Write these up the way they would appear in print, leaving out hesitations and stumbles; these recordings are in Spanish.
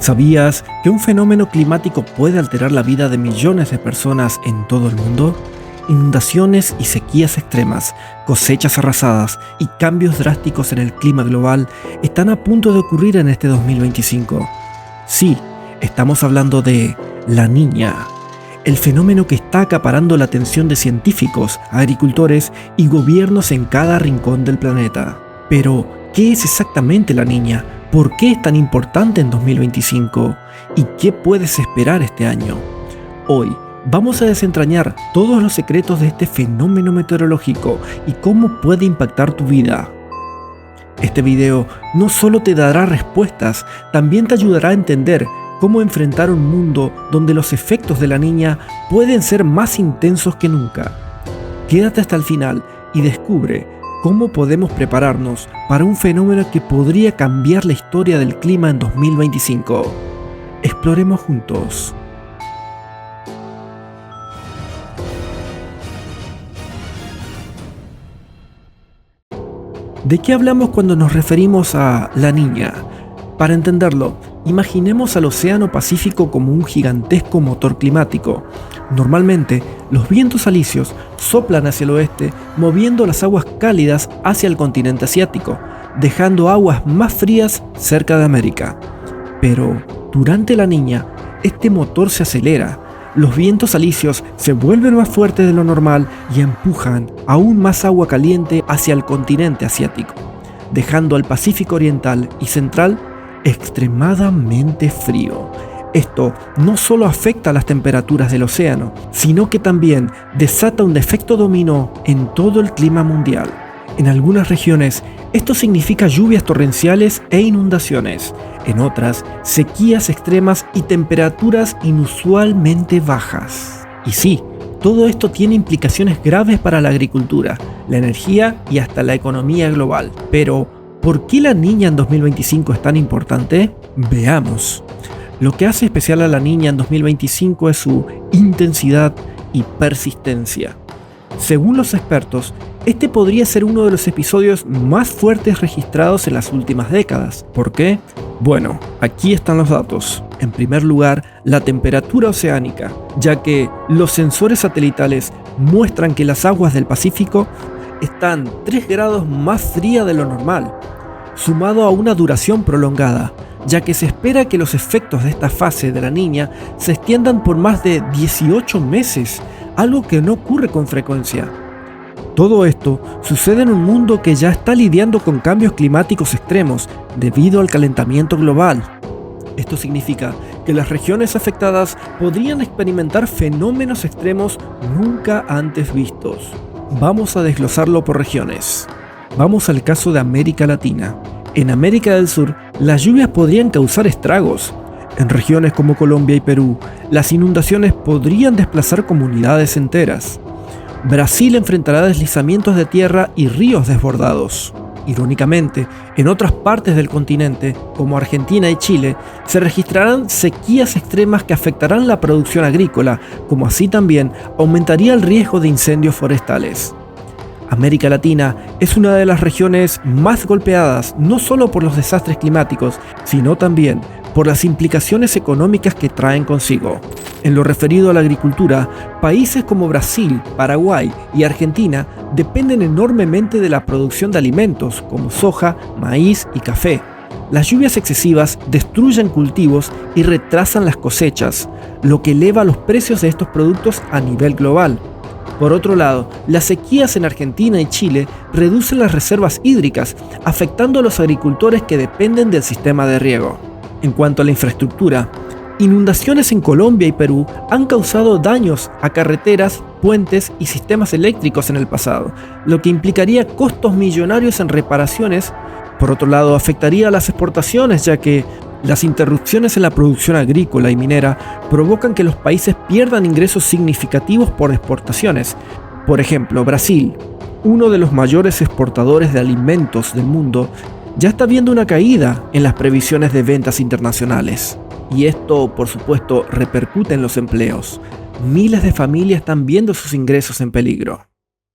¿Sabías que un fenómeno climático puede alterar la vida de millones de personas en todo el mundo? Inundaciones y sequías extremas, cosechas arrasadas y cambios drásticos en el clima global están a punto de ocurrir en este 2025. Sí, estamos hablando de La Niña, el fenómeno que está acaparando la atención de científicos, agricultores y gobiernos en cada rincón del planeta. Pero, ¿qué es exactamente La Niña? ¿Por qué es tan importante en 2025? ¿Y qué puedes esperar este año? Hoy vamos a desentrañar todos los secretos de este fenómeno meteorológico y cómo puede impactar tu vida. Este video no solo te dará respuestas, también te ayudará a entender cómo enfrentar un mundo donde los efectos de La Niña pueden ser más intensos que nunca. Quédate hasta el final y descubre cómo podemos prepararnos para un fenómeno que podría cambiar la historia del clima en 2025. Exploremos juntos. ¿De qué hablamos cuando nos referimos a La Niña? Para entenderlo, imaginemos al Océano Pacífico como un gigantesco motor climático. Normalmente, los vientos alisios soplan hacia el oeste, moviendo las aguas cálidas hacia el continente asiático, dejando aguas más frías cerca de América. Pero, durante La Niña, este motor se acelera. Los vientos alisios se vuelven más fuertes de lo normal y empujan aún más agua caliente hacia el continente asiático, dejando al Pacífico Oriental y Central extremadamente frío. Esto no solo afecta a las temperaturas del océano, sino que también desata un efecto dominó en todo el clima mundial. En algunas regiones, esto significa lluvias torrenciales e inundaciones. En otras, sequías extremas y temperaturas inusualmente bajas. Y sí, todo esto tiene implicaciones graves para la agricultura, la energía y hasta la economía global. Pero, ¿por qué La Niña en 2025 es tan importante? Veamos. Lo que hace especial a La Niña en 2025 es su intensidad y persistencia. Según los expertos, este podría ser uno de los episodios más fuertes registrados en las últimas décadas. ¿Por qué? Bueno, aquí están los datos. En primer lugar, la temperatura oceánica, ya que los sensores satelitales muestran que las aguas del Pacífico están 3 grados más frías de lo normal, sumado a una duración prolongada, ya que se espera que los efectos de esta fase de La Niña se extiendan por más de 18 meses, algo que no ocurre con frecuencia. Todo esto sucede en un mundo que ya está lidiando con cambios climáticos extremos debido al calentamiento global. Esto significa que las regiones afectadas podrían experimentar fenómenos extremos nunca antes vistos. Vamos a desglosarlo por regiones. Vamos al caso de América Latina. En América del Sur, las lluvias podrían causar estragos. En regiones como Colombia y Perú, las inundaciones podrían desplazar comunidades enteras. Brasil enfrentará deslizamientos de tierra y ríos desbordados. Irónicamente, en otras partes del continente, como Argentina y Chile, se registrarán sequías extremas que afectarán la producción agrícola, como así también aumentaría el riesgo de incendios forestales. América Latina es una de las regiones más golpeadas no solo por los desastres climáticos, sino también por las implicaciones económicas que traen consigo. En lo referido a la agricultura, países como Brasil, Paraguay y Argentina dependen enormemente de la producción de alimentos como soja, maíz y café. Las lluvias excesivas destruyen cultivos y retrasan las cosechas, lo que eleva los precios de estos productos a nivel global. Por otro lado, las sequías en Argentina y Chile reducen las reservas hídricas, afectando a los agricultores que dependen del sistema de riego. En cuanto a la infraestructura, inundaciones en Colombia y Perú han causado daños a carreteras, puentes y sistemas eléctricos en el pasado, lo que implicaría costos millonarios en reparaciones. Por otro lado, afectaría a las exportaciones, ya que las interrupciones en la producción agrícola y minera provocan que los países pierdan ingresos significativos por exportaciones. Por ejemplo, Brasil, uno de los mayores exportadores de alimentos del mundo, ya está viendo una caída en las previsiones de ventas internacionales. Y esto, por supuesto, repercute en los empleos. Miles de familias están viendo sus ingresos en peligro.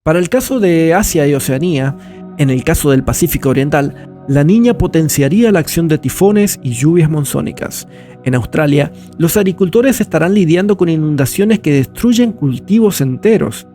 Para el caso de Asia y Oceanía, en el caso del Pacífico Oriental, La Niña potenciaría la acción de tifones y lluvias monzónicas. En Australia, los agricultores estarán lidiando con inundaciones que destruyen cultivos enteros,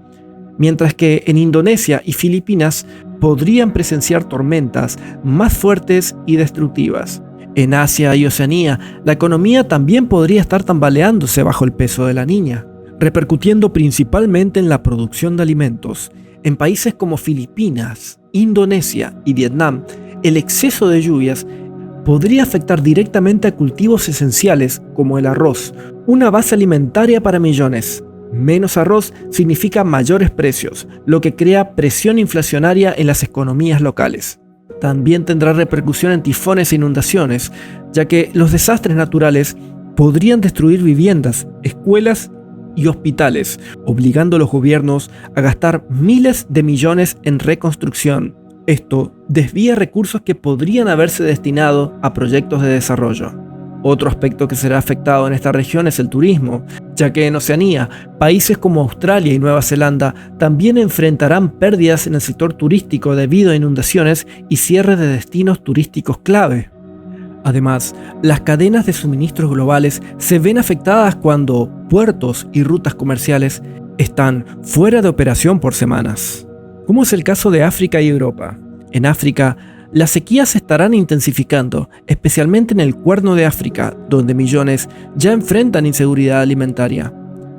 mientras que en Indonesia y Filipinas podrían presenciar tormentas más fuertes y destructivas. En Asia y Oceanía, la economía también podría estar tambaleándose bajo el peso de la Niña, repercutiendo principalmente en la producción de alimentos. En países como Filipinas, Indonesia y Vietnam, el exceso de lluvias podría afectar directamente a cultivos esenciales como el arroz, una base alimentaria para millones. Menos arroz significa mayores precios, lo que crea presión inflacionaria en las economías locales. También tendrá repercusión en tifones e inundaciones, ya que los desastres naturales podrían destruir viviendas, escuelas y hospitales, obligando a los gobiernos a gastar miles de millones en reconstrucción. Esto desvía recursos que podrían haberse destinado a proyectos de desarrollo. Otro aspecto que será afectado en esta región es el turismo, ya que en Oceanía, países como Australia y Nueva Zelanda también enfrentarán pérdidas en el sector turístico debido a inundaciones y cierre de destinos turísticos clave. Además, las cadenas de suministros globales se ven afectadas cuando puertos y rutas comerciales están fuera de operación por semanas. Como es el caso de África y Europa. En África, las sequías se estarán intensificando, especialmente en el Cuerno de África, donde millones ya enfrentan inseguridad alimentaria.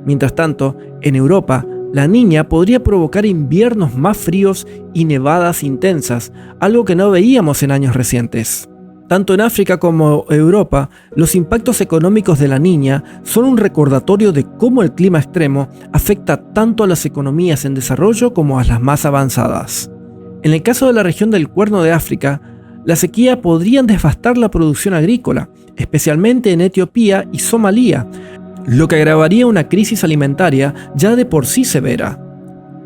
Mientras tanto, en Europa, la Niña podría provocar inviernos más fríos y nevadas intensas, algo que no veíamos en años recientes. Tanto en África como Europa, los impactos económicos de la Niña son un recordatorio de cómo el clima extremo afecta tanto a las economías en desarrollo como a las más avanzadas. En el caso de la región del Cuerno de África, la sequía podría devastar la producción agrícola, especialmente en Etiopía y Somalia, lo que agravaría una crisis alimentaria ya de por sí severa.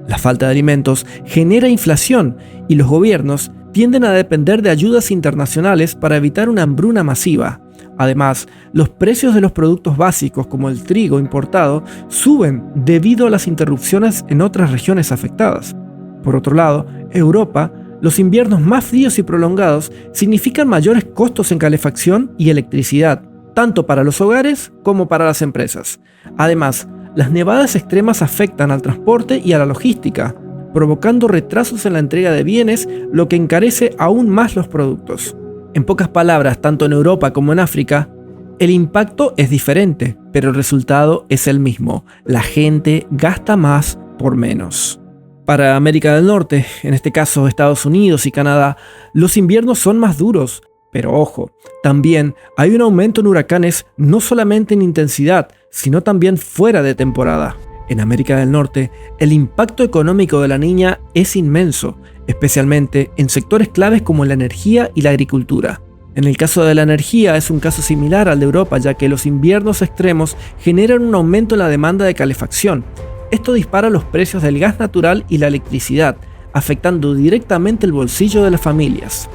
La falta de alimentos genera inflación y los gobiernos tienden a depender de ayudas internacionales para evitar una hambruna masiva. Además, los precios de los productos básicos como el trigo importado suben debido a las interrupciones en otras regiones afectadas. Por otro lado, Europa, los inviernos más fríos y prolongados significan mayores costos en calefacción y electricidad, tanto para los hogares como para las empresas. Además, las nevadas extremas afectan al transporte y a la logística, provocando retrasos en la entrega de bienes, lo que encarece aún más los productos. En pocas palabras, tanto en Europa como en África, el impacto es diferente, pero el resultado es el mismo. La gente gasta más por menos. Para América del Norte, en este caso Estados Unidos y Canadá, los inviernos son más duros. Pero ojo, también hay un aumento en huracanes no solamente en intensidad, sino también fuera de temporada. En América del Norte, el impacto económico de la Niña es inmenso, especialmente en sectores claves como la energía y la agricultura. En el caso de la energía es un caso similar al de Europa, ya que los inviernos extremos generan un aumento en la demanda de calefacción. Esto dispara los precios del gas natural y la electricidad, afectando directamente el bolsillo de las familias.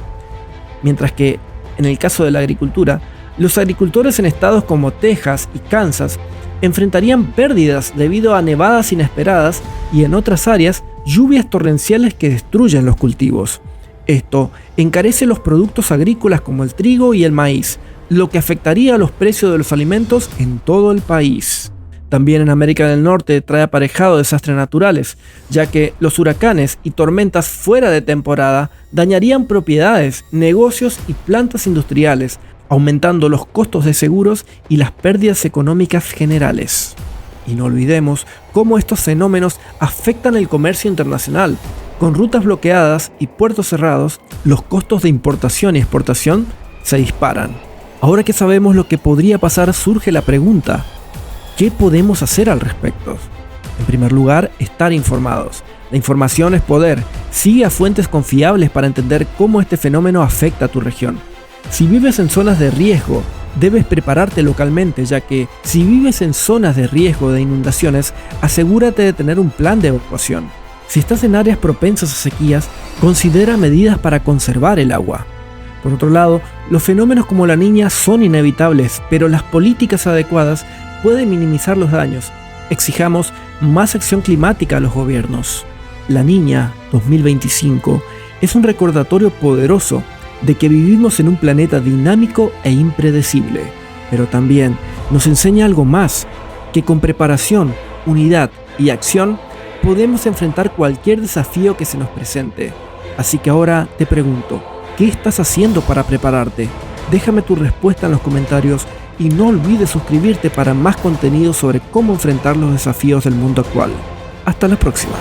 Mientras que, en el caso de la agricultura, los agricultores en estados como Texas y Kansas enfrentarían pérdidas debido a nevadas inesperadas y en otras áreas lluvias torrenciales que destruyen los cultivos. Esto encarece los productos agrícolas como el trigo y el maíz, lo que afectaría a los precios de los alimentos en todo el país. También en América del Norte trae aparejado desastres naturales, ya que los huracanes y tormentas fuera de temporada dañarían propiedades, negocios y plantas industriales, aumentando los costos de seguros y las pérdidas económicas generales. Y no olvidemos cómo estos fenómenos afectan el comercio internacional. Con rutas bloqueadas y puertos cerrados, los costos de importación y exportación se disparan. Ahora que sabemos lo que podría pasar, surge la pregunta: ¿qué podemos hacer al respecto? En primer lugar, estar informados. La información es poder. Sigue a fuentes confiables para entender cómo este fenómeno afecta a tu región. Si vives en zonas de riesgo, debes prepararte localmente, ya que si vives en zonas de riesgo de inundaciones, asegúrate de tener un plan de evacuación. Si estás en áreas propensas a sequías, considera medidas para conservar el agua. Por otro lado, los fenómenos como la Niña son inevitables, pero las políticas adecuadas pueden minimizar los daños. Exijamos más acción climática a los gobiernos. La Niña 2025 es un recordatorio poderoso de que vivimos en un planeta dinámico e impredecible, pero también nos enseña algo más, que con preparación, unidad y acción podemos enfrentar cualquier desafío que se nos presente. Así que ahora te pregunto, ¿qué estás haciendo para prepararte? Déjame tu respuesta en los comentarios y no olvides suscribirte para más contenido sobre cómo enfrentar los desafíos del mundo actual. Hasta la próxima.